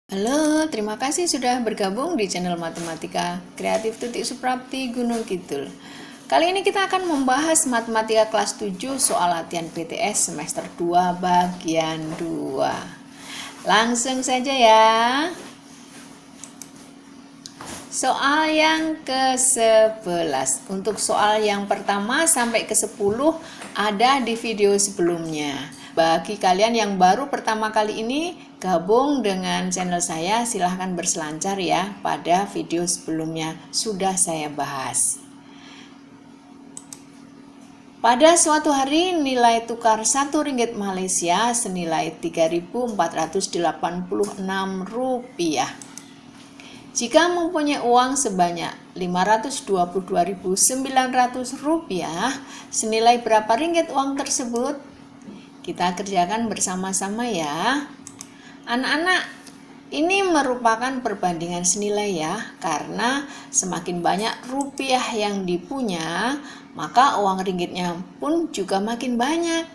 Halo, terima kasih sudah bergabung di channel Matematika Kreatif Tutik Suprapti Gunung Kidul. Kali ini kita akan membahas Matematika kelas 7 soal latihan PTS semester 2 bagian 2. Langsung saja ya. Soal yang ke-11. Untuk soal yang pertama sampai ke-10 ada di video sebelumnya. Bagi kalian yang baru pertama kali ini gabung dengan channel saya, silahkan berselancar ya. Pada video sebelumnya sudah saya bahas. Pada suatu hari nilai tukar Rp1 Malaysia senilai Rp3.486. Jika mempunyai uang sebanyak Rp522.900 senilai berapa ringgit uang tersebut? Kita kerjakan bersama-sama ya. Anak-anak, ini merupakan perbandingan senilai ya, karena semakin banyak rupiah yang dipunya, maka uang ringgitnya pun juga makin banyak.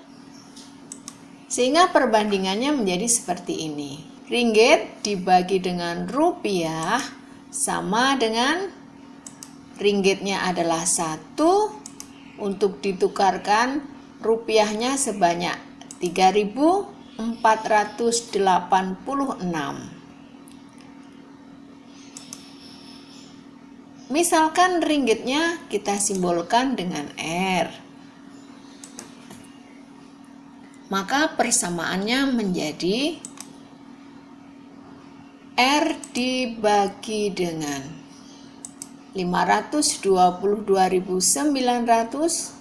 Sehingga perbandingannya menjadi seperti ini. Ringgit dibagi dengan rupiah sama dengan ringgitnya adalah 1, untuk ditukarkan rupiahnya sebanyak 3.486. Misalkan ringgitnya kita simbolkan dengan R. Maka persamaannya menjadi R dibagi dengan 522.900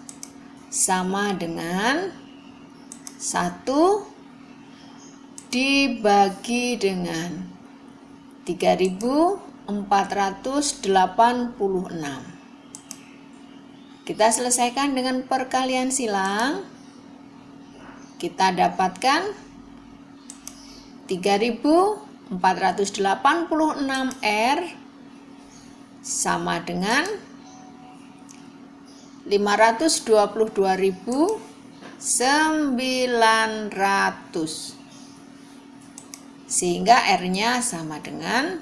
sama dengan 1 dibagi dengan 3.486. Kita selesaikan dengan perkalian silang. Kita dapatkan 3.486R sama dengan 522.900. Sehingga R-nya sama dengan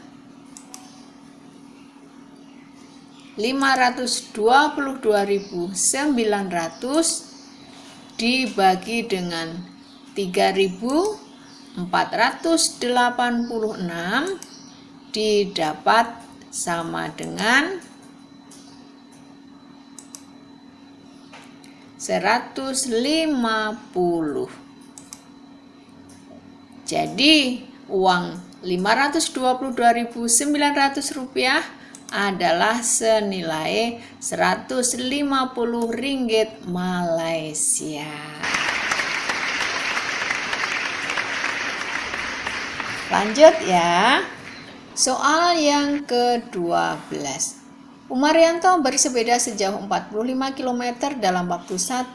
522.900 dibagi dengan 3.486 didapat sama dengan 150. Jadi uang Rp522.900 adalah senilai Rp150 Malaysia. Lanjut ya. Soal yang ke-12. Umaryanto bersepeda sejauh 45 km dalam waktu 1,5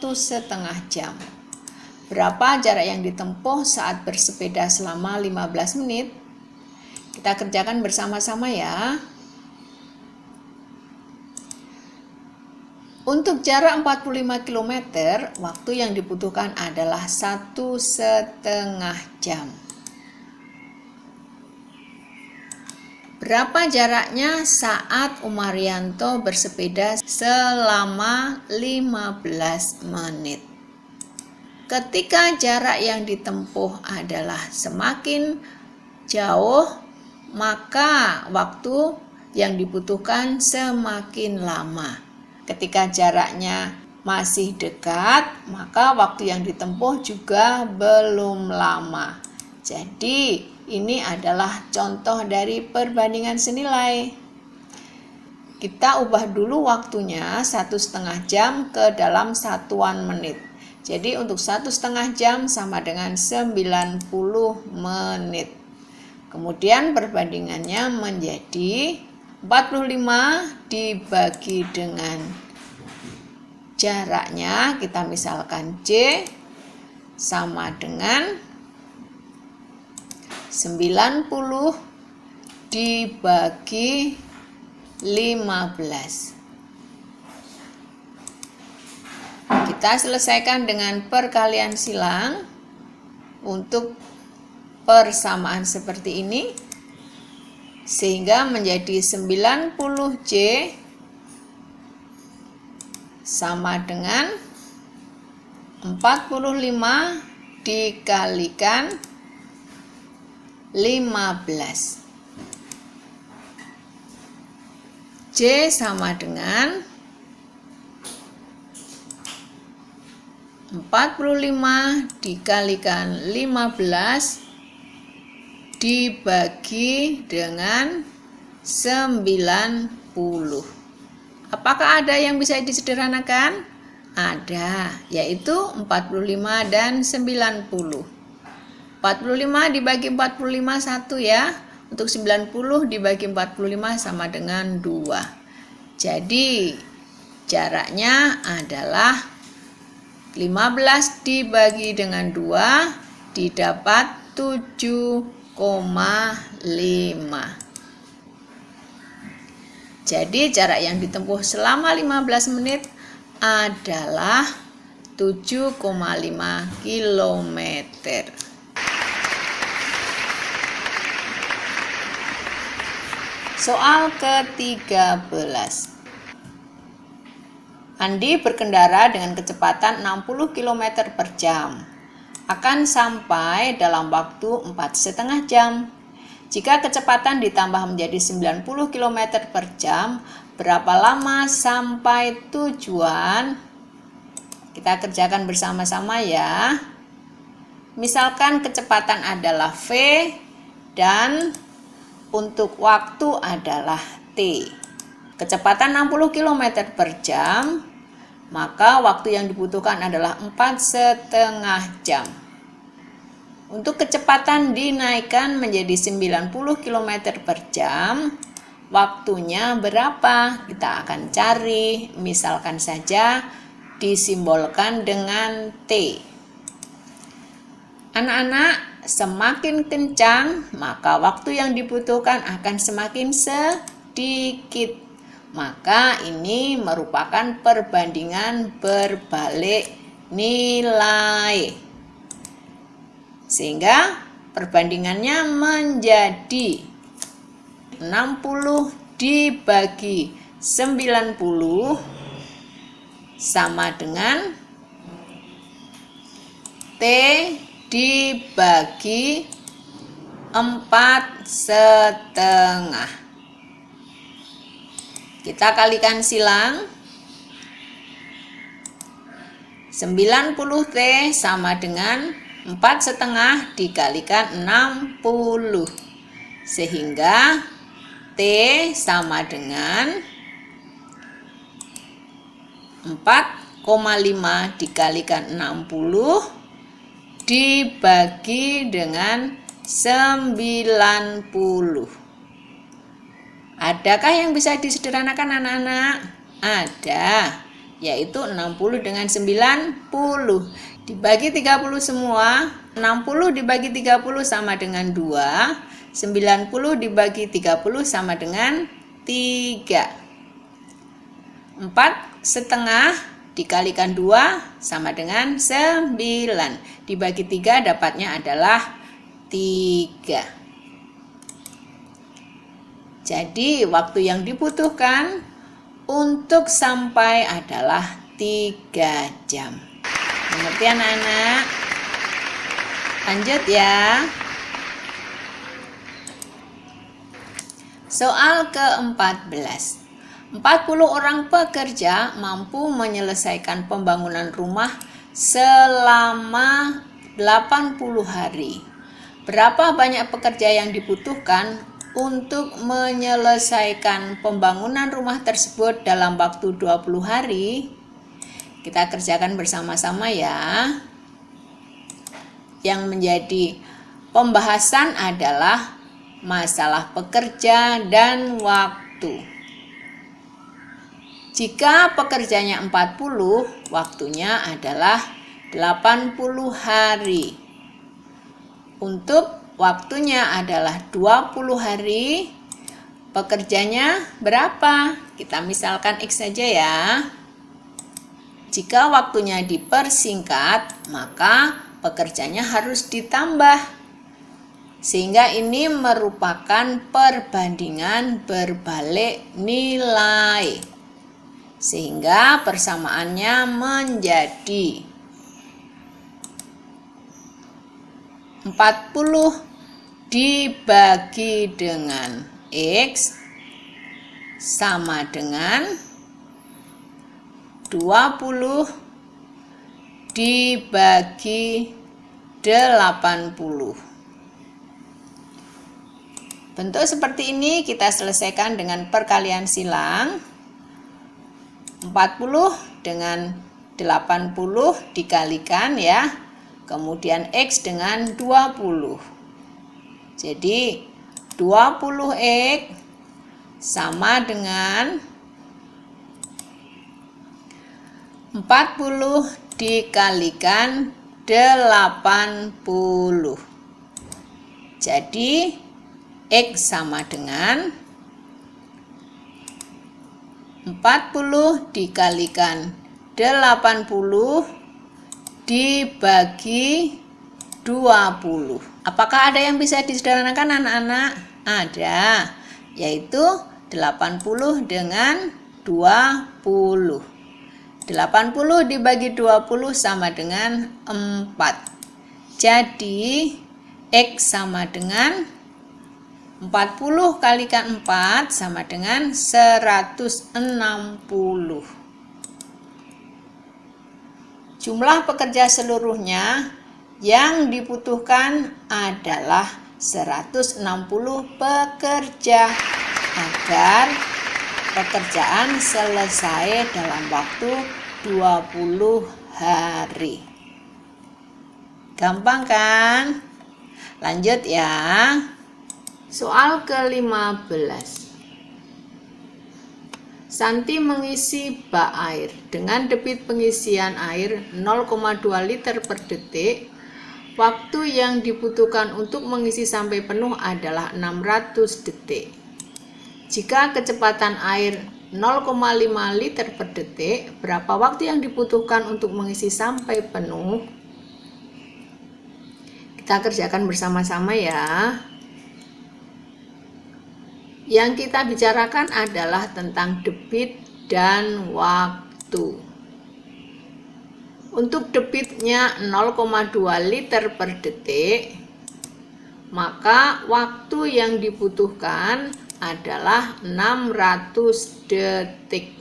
jam. Berapa jarak yang ditempuh saat bersepeda selama 15 menit? Kita kerjakan bersama-sama ya. Untuk jarak 45 km, waktu yang dibutuhkan adalah 1,5 jam. Berapa jaraknya saat Umaryanto bersepeda selama 15 menit? Ketika jarak yang ditempuh adalah semakin jauh, maka waktu yang dibutuhkan semakin lama. Ketika jaraknya masih dekat, maka waktu yang ditempuh juga belum lama. Jadi, ini adalah contoh dari perbandingan senilai. Kita ubah dulu waktunya 1,5 jam ke dalam satuan menit. Jadi untuk 1,5 jam sama dengan 90 menit. Kemudian perbandingannya menjadi 45 dibagi dengan jaraknya, kita misalkan J sama dengan 90 dibagi 15. Kita selesaikan dengan perkalian silang. Untuk persamaan seperti ini, sehingga menjadi 90J sama dengan 45 dikalikan 15. J sama dengan 45 dikalikan 15 dibagi dengan 90. Apakah ada yang bisa disederhanakan? Ada, yaitu 45 dan 90. 45 dibagi 45 1 ya. Untuk 90 dibagi 45 sama dengan 2. Jadi jaraknya adalah 15 dibagi dengan 2 didapat 7,5. Jadi jarak yang ditempuh selama 15 menit adalah 7,5 km. Soal ke-13. Andi berkendara dengan kecepatan 60 km per jam. Akan sampai dalam waktu 4,5 jam. Jika kecepatan ditambah menjadi 90 km per jam, berapa lama sampai tujuan? Kita kerjakan bersama-sama ya. Misalkan kecepatan adalah V dan untuk waktu adalah T. Kecepatan 60 km per jam, maka waktu yang dibutuhkan adalah 4,5 jam. Untuk kecepatan dinaikkan menjadi 90 km per jam, waktunya berapa? Kita akan cari, misalkan saja disimbolkan dengan T. Anak-anak, semakin kencang, maka waktu yang dibutuhkan akan semakin sedikit. Maka ini merupakan perbandingan berbalik nilai. Sehingga perbandingannya menjadi 60 dibagi 90 sama dengan T dibagi 4,5. Kita kalikan silang. 90T sama dengan 4,5 dikalikan 60. Sehingga T sama dengan 4,5 dikalikan 60 dibagi dengan 90. Adakah yang bisa disederhanakan anak-anak? Ada, yaitu 60 dengan 90. Dibagi 30 semua, 60 dibagi 30 sama dengan 2, 90 dibagi 30 sama dengan 3. 4,5 dikalikan 2 sama dengan 9. Dibagi 3 dapatnya adalah 3. Jadi waktu yang dibutuhkan untuk sampai adalah 3 jam. Mengerti anak-anak? Lanjut ya. Soal ke-14. 40 orang pekerja mampu menyelesaikan pembangunan rumah selama 80 hari. Berapa banyak pekerja yang dibutuhkan untuk menyelesaikan pembangunan rumah tersebut dalam waktu 20 hari? Kita kerjakan bersama-sama ya. Yang menjadi pembahasan adalah masalah pekerja dan waktu. Jika pekerjanya 40, waktunya adalah 80 hari. Untuk waktunya adalah 20 hari, pekerjanya berapa? Kita misalkan X saja ya. Jika waktunya dipersingkat, maka pekerjanya harus ditambah. Sehingga ini merupakan perbandingan berbalik nilai. Sehingga persamaannya menjadi 40 dibagi dengan X sama dengan 20 dibagi 80. Bentuk seperti ini kita selesaikan dengan perkalian silang. 40 dengan 80 dikalikan ya. Kemudian X dengan 20. Jadi 20X sama dengan 40 dikalikan 80. Jadi X sama dengan 40 dikalikan 80 dibagi 20. Apakah ada yang bisa disederhanakan anak-anak? Ada, yaitu 80 dengan 20. 80 dibagi 20 sama dengan 4. Jadi X sama dengan 40 kalikan 4 sama dengan 160. Jumlah pekerja seluruhnya yang dibutuhkan adalah 160 pekerja agar pekerjaan selesai dalam waktu 20 hari. Gampang kan? Lanjut ya. Soal ke-15. Santi mengisi bak air dengan debit pengisian air 0,2 liter per detik. Waktu yang dibutuhkan untuk mengisi sampai penuh adalah 600 detik. Jika kecepatan air 0,5 liter per detik, berapa waktu yang dibutuhkan untuk mengisi sampai penuh? Kita kerjakan bersama-sama ya. Yang kita bicarakan adalah tentang debit dan waktu. Untuk debitnya 0,2 liter per detik, maka waktu yang dibutuhkan adalah 600 detik.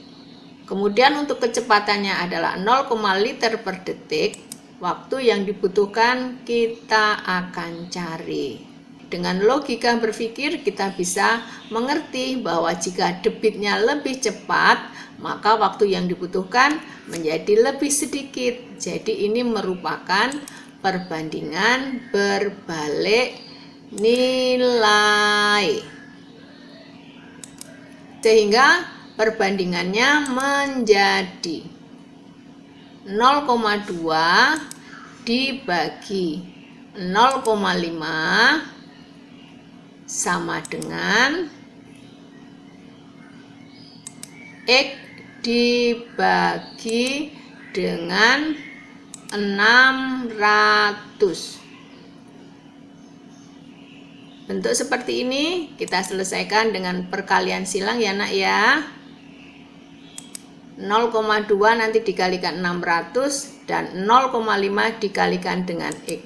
Kemudian untuk kecepatannya adalah 0, liter per detik, waktu yang dibutuhkan kita akan cari. Dengan logika berpikir kita bisa mengerti bahwa jika debitnya lebih cepat, maka waktu yang dibutuhkan menjadi lebih sedikit. Jadi ini merupakan perbandingan berbalik nilai. Sehingga perbandingannya menjadi 0,2 dibagi 0,5 sama dengan X dibagi dengan 600. Bentuk seperti ini kita selesaikan dengan perkalian silang ya nak ya. 0,2 nanti dikalikan 600 dan 0,5 dikalikan dengan X.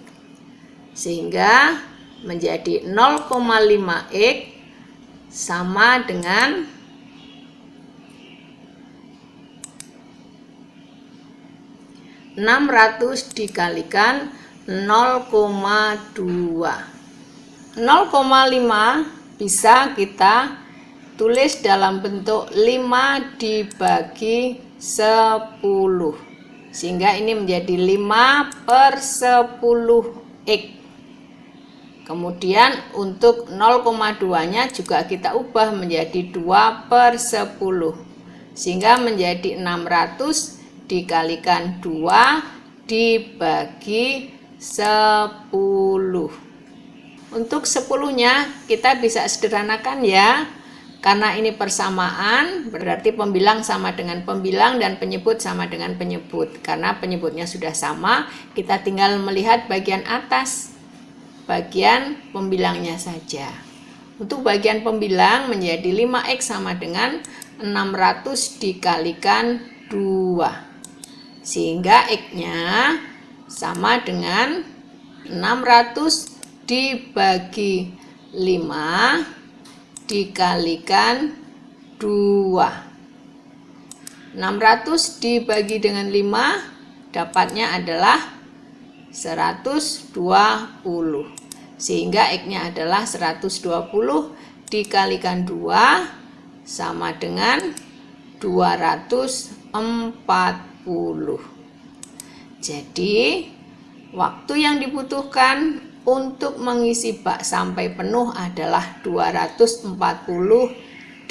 Sehingga menjadi 0,5X sama dengan 600 dikalikan 0,2. 0,5 bisa kita tulis dalam bentuk 5 dibagi 10. Sehingga ini menjadi 5/10X. Kemudian untuk 0,2-nya juga kita ubah menjadi 2/10. Sehingga menjadi 600 dikalikan 2 dibagi 10. Untuk 10-nya kita bisa sederhanakan ya. Karena ini persamaan, berarti pembilang sama dengan pembilang dan penyebut sama dengan penyebut. Karena penyebutnya sudah sama, kita tinggal melihat bagian atas. bagian pembilangnya saja. Untuk bagian pembilang menjadi 5X sama dengan 600 dikalikan 2. Sehingga X-nya sama dengan 600 dibagi 5 dikalikan 2. 600 dibagi dengan 5 dapatnya adalah 120. Sehingga X-nya adalah 120 dikalikan 2 sama dengan 240. Jadi, waktu yang dibutuhkan untuk mengisi bak sampai penuh adalah 240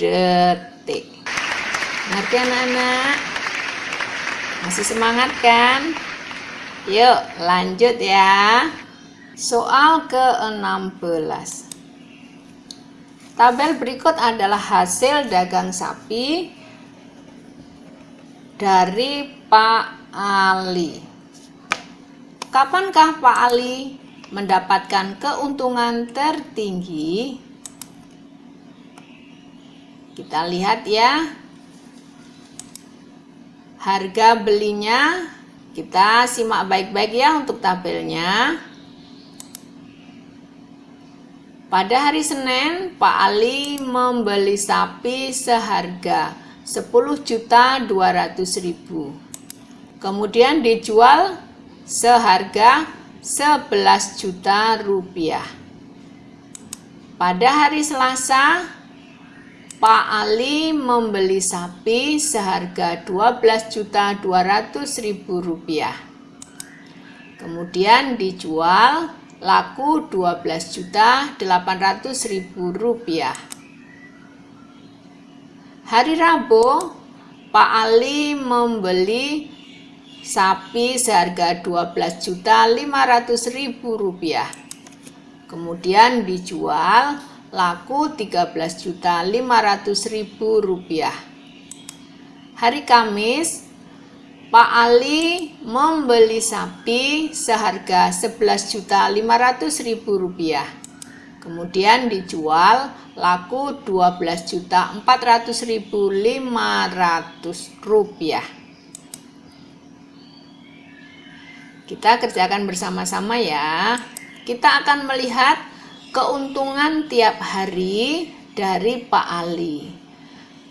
detik. Ngerti anak-anak? Masih semangat kan? Yuk lanjut ya. Soal ke-16. Tabel berikut adalah hasil dagang sapi dari Pak Ali. Kapankah Pak Ali mendapatkan keuntungan tertinggi? Kita lihat ya. Harga belinya, kita simak baik-baik ya untuk tabelnya. Pada hari Senin, Pak Ali membeli sapi seharga 10.200.000. Kemudian dijual seharga 11 juta rupiah. Pada hari Selasa, Pak Ali membeli sapi seharga 12.200.000 rupiah. Kemudian dijual laku 12.800.000 rupiah. Hari Rabu, Pak Ali membeli sapi seharga 12.500.000 rupiah. Kemudian dijual laku 13.500.000 rupiah. Hari Kamis, Pak Ali membeli sapi seharga 11.500.000 rupiah. Kemudian dijual laku 12.400.500 rupiah. Kita kerjakan bersama-sama ya. Kita akan melihat keuntungan tiap hari dari Pak Ali.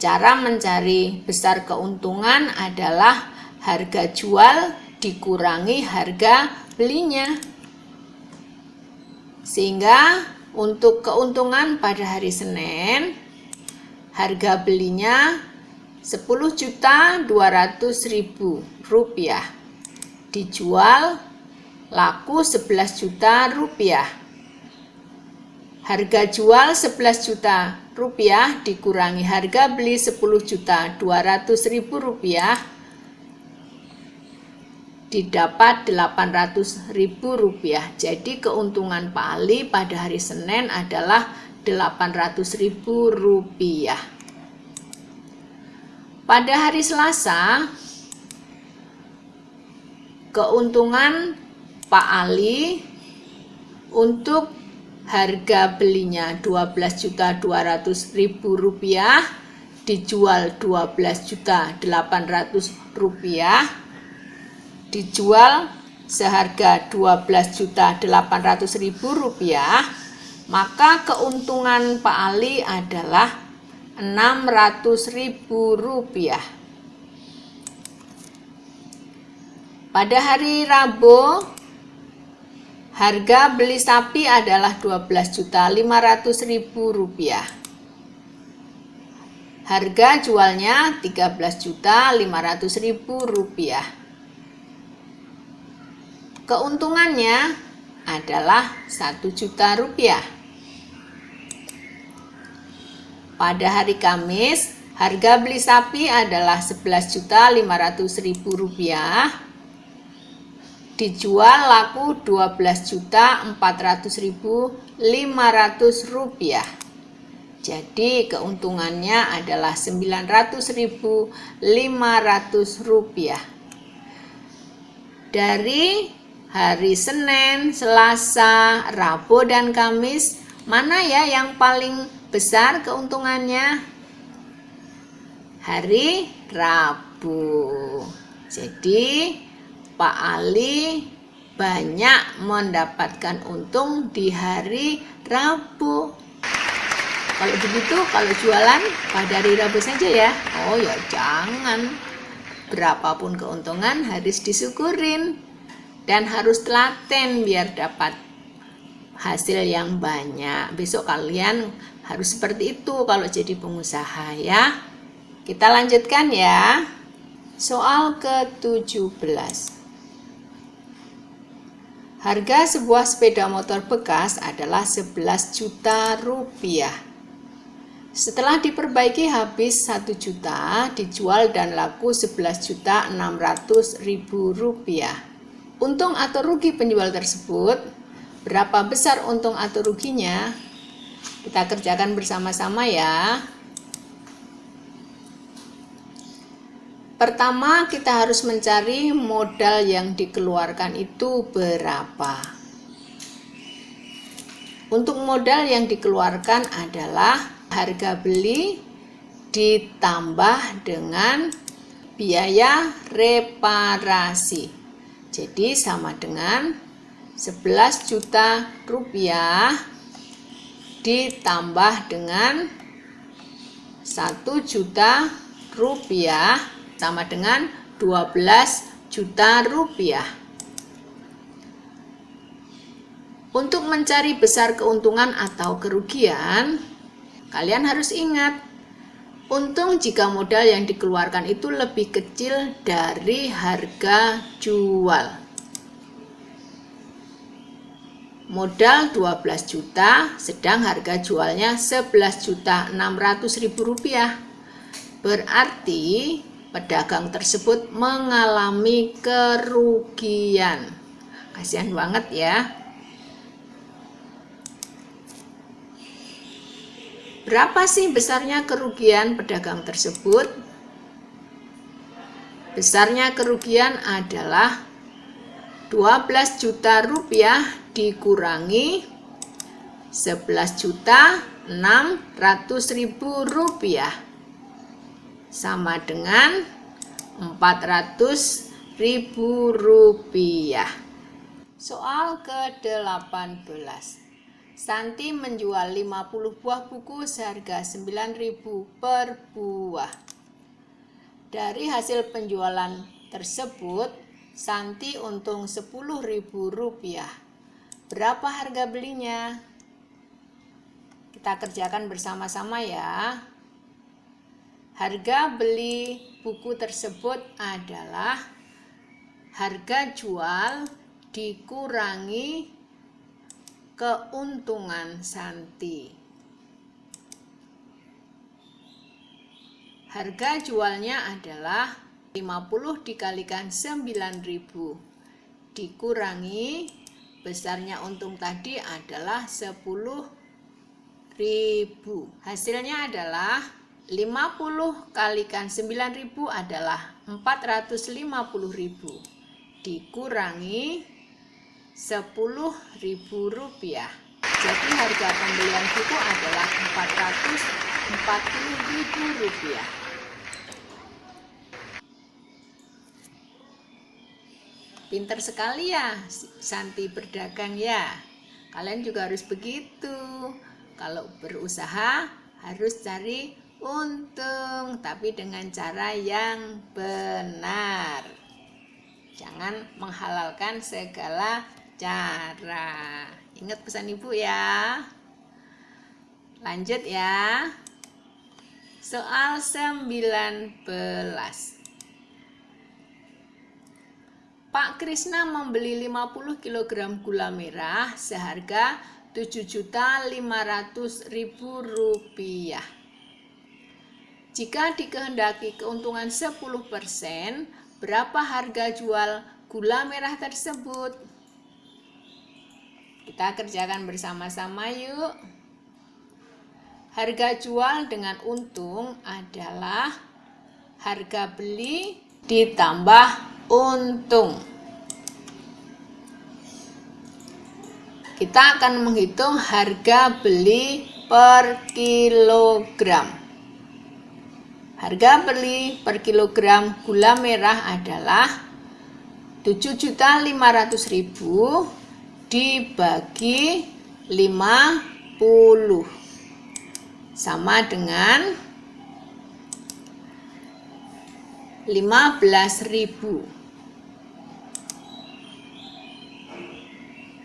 Cara mencari besar keuntungan adalah harga jual dikurangi harga belinya. Sehingga untuk keuntungan pada hari Senin, harga belinya 10.200.000 rupiah. Dijual laku 11 juta rupiah. Harga jual 11 juta rupiah dikurangi harga beli 10.200.000 rupiah didapat 800.000 rupiah. Jadi keuntungan Pak Ali pada hari Senin adalah 800.000 rupiah. Pada hari Selasa, keuntungan Pak Ali untuk harga belinya 12.200.000 rupiah, dijual 12.800.000 rupiah, dijual seharga 12.800.000 rupiah, maka keuntungan Pak Ali adalah 600.000 rupiah. Pada hari Rabu, harga beli sapi adalah 12.500.000 rupiah. Harga jualnya 13.500.000 rupiah. Keuntungannya adalah 1 juta rupiah. Pada hari Kamis, harga beli sapi adalah 11.500.000 rupiah. Dijual laku 12.400.500 rupiah. Jadi keuntungannya adalah 900.500 rupiah. Dari hari Senin, Selasa, Rabu, dan Kamis, mana ya yang paling besar keuntungannya? Hari Rabu. Jadi Pak Ali banyak mendapatkan untung di hari Rabu. Kalau begitu, kalau jualan pada hari Rabu saja ya. Oh ya jangan. Berapapun keuntungan harus disyukurin. Dan harus telaten biar dapat hasil yang banyak. Besok kalian harus seperti itu kalau jadi pengusaha ya. Kita lanjutkan ya. Soal ke-17. Harga sebuah sepeda motor bekas adalah 11 juta rupiah. Setelah diperbaiki habis 1 juta, dijual dan laku 11.600.000 rupiah. Untung atau rugi penjual tersebut? Berapa besar untung atau ruginya? Kita kerjakan bersama-sama ya. Pertama, kita harus mencari modal yang dikeluarkan itu berapa. Untuk modal yang dikeluarkan adalah harga beli ditambah dengan biaya reparasi. Jadi sama dengan 11 juta rupiah ditambah dengan 1 juta rupiah sama dengan 12 juta rupiah. Untuk mencari besar keuntungan atau kerugian, kalian harus ingat, untung jika modal yang dikeluarkan itu lebih kecil dari harga jual. Modal 12 juta, sedang harga jualnya 11.600.000 rupiah. Berarti pedagang tersebut mengalami kerugian. Kasihan banget ya. Berapa sih besarnya kerugian pedagang tersebut? Besarnya kerugian adalah 12 juta rupiah dikurangi 11.600.000 rupiah sama dengan 400.000 rupiah. Soal ke-18. Santi menjual 50 buah buku seharga 9.000 per buah. Dari hasil penjualan tersebut, Santi untung 10.000 rupiah. Berapa harga belinya? Kita kerjakan bersama-sama ya. Harga beli buku tersebut adalah harga jual dikurangi keuntungan Santi. Harga jualnya adalah 50 dikalikan 9.000 dikurangi besarnya untung tadi adalah 10.000. Hasilnya adalah 50 kalikan 9.000 adalah 450.000 dikurangi 10.000 rupiah. Jadi harga pembelian buku adalah 440.000 rupiah. Pinter sekali ya Santi berdagang ya. Kalian juga harus begitu. Kalau berusaha harus cari untung, tapi dengan cara yang benar. Jangan menghalalkan segala cara. Ingat pesan ibu ya. Lanjut ya. Soal 19. Pak Krisna membeli 50 kg gula merah seharga 7.500.000 rupiah. Jika dikehendaki keuntungan 10%, berapa harga jual gula merah tersebut? Kita kerjakan bersama-sama yuk. Harga jual dengan untung adalah harga beli ditambah untung. Kita akan menghitung harga beli per kilogram. Harga beli per kilogram gula merah adalah 7.500.000 dibagi 50 sama dengan 15.000.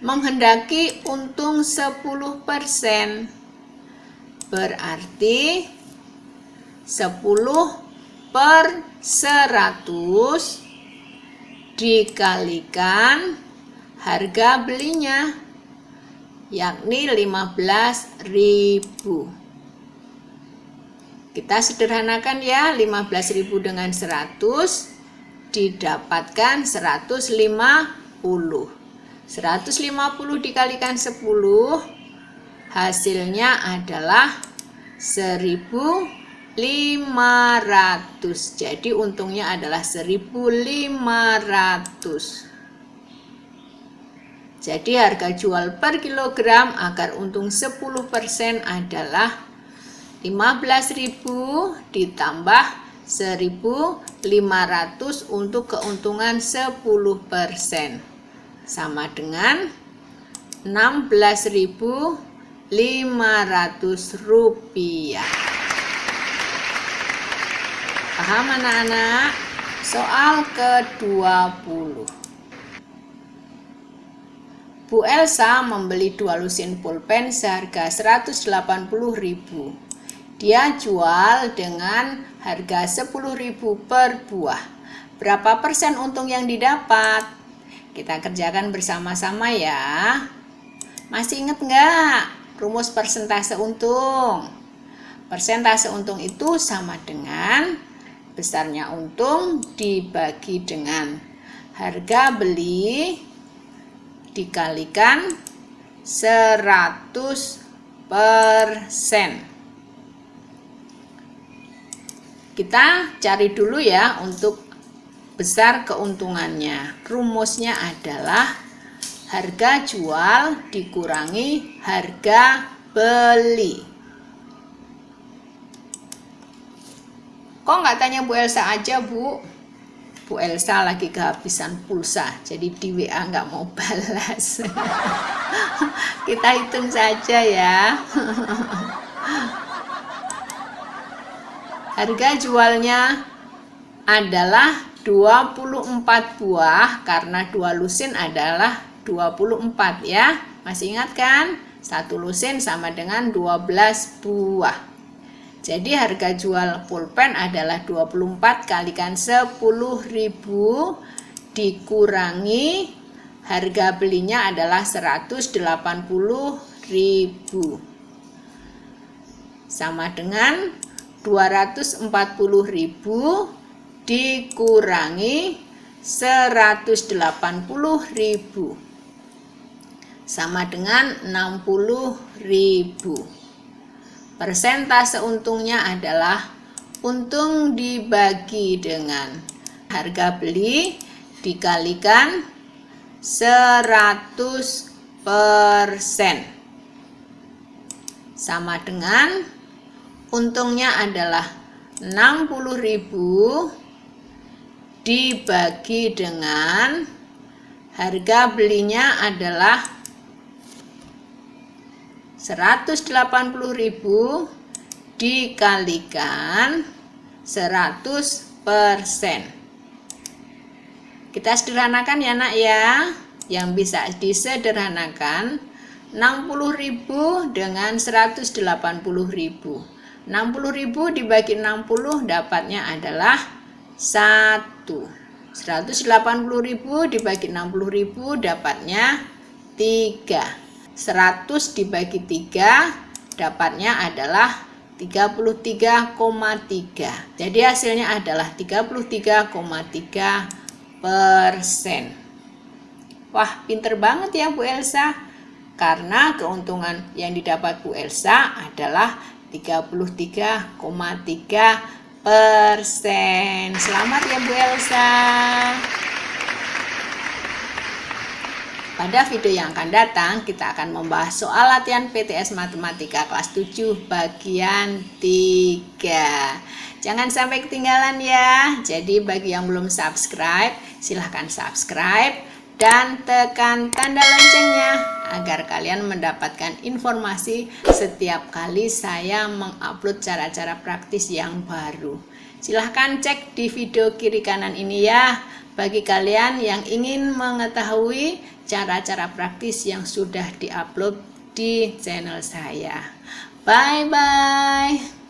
Menghendaki untung 10%, berarti 10 per 100 dikalikan harga belinya, yakni 15.000. Kita sederhanakan ya, 15.000 dengan 100 didapatkan 150. 150 dikalikan 10 hasilnya adalah 1.500. Jadi untungnya adalah 1.500. Jadi harga jual per kilogram agar untung 10% adalah 15.000 ditambah 1.500 untuk keuntungan 10%. Sama dengan 16.500 rupiah. Paham anak-anak? Soal ke-20. Bu Elsa membeli 2 lusin pulpen seharga 180.000. Dia jual dengan harga 10.000 per buah. Berapa persen untung yang didapat? Kita kerjakan bersama-sama ya. Masih ingat nggak rumus persentase untung? Persentase untung itu sama dengan besarnya untung dibagi dengan harga beli dikalikan 100%. Kita cari dulu ya untuk besar keuntungannya. Rumusnya adalah harga jual dikurangi harga beli. Kok nggak tanya Bu Elsa aja, Bu? Bu Elsa lagi kehabisan pulsa, jadi di WA nggak mau balas. Kita hitung saja ya. Harga jualnya adalah 24 buah karena 2 lusin adalah 24 ya. Masih ingat kan? 1 lusin sama dengan 12 buah. Jadi harga jual pulpen adalah 24 kalikan 10.000 dikurangi harga belinya adalah 180.000 sama dengan 240.000 dikurangi 180.000 sama dengan 60.000. Persentase untungnya adalah untung dibagi dengan harga beli dikalikan 100% sama dengan untungnya adalah 60.000 dibagi dengan harga belinya adalah 180.000 dikalikan 100%. Kita sederhanakan ya nak ya. Yang bisa disederhanakan 60.000 dengan 180.000. 60.000 dibagi 60 dapatnya adalah 1. 180.000 dibagi 60.000 dapatnya 3. 100 dibagi 3 dapatnya adalah 33,3. Jadi hasilnya adalah 33,3%. Wah, pinter banget ya Bu Elsa. Karena keuntungan yang didapat Bu Elsa adalah 33,3%. Selamat ya Bu Elsa. Pada video yang akan datang, kita akan membahas soal latihan PTS Matematika kelas 7 bagian 3. Jangan sampai ketinggalan ya. Jadi bagi yang belum subscribe, silahkan subscribe dan tekan tanda loncengnya agar kalian mendapatkan informasi setiap kali saya mengupload cara-cara praktis yang baru. Silahkan cek di video kiri kanan ini ya, bagi kalian yang ingin mengetahui cara-cara praktis yang sudah diupload di channel saya. Bye bye.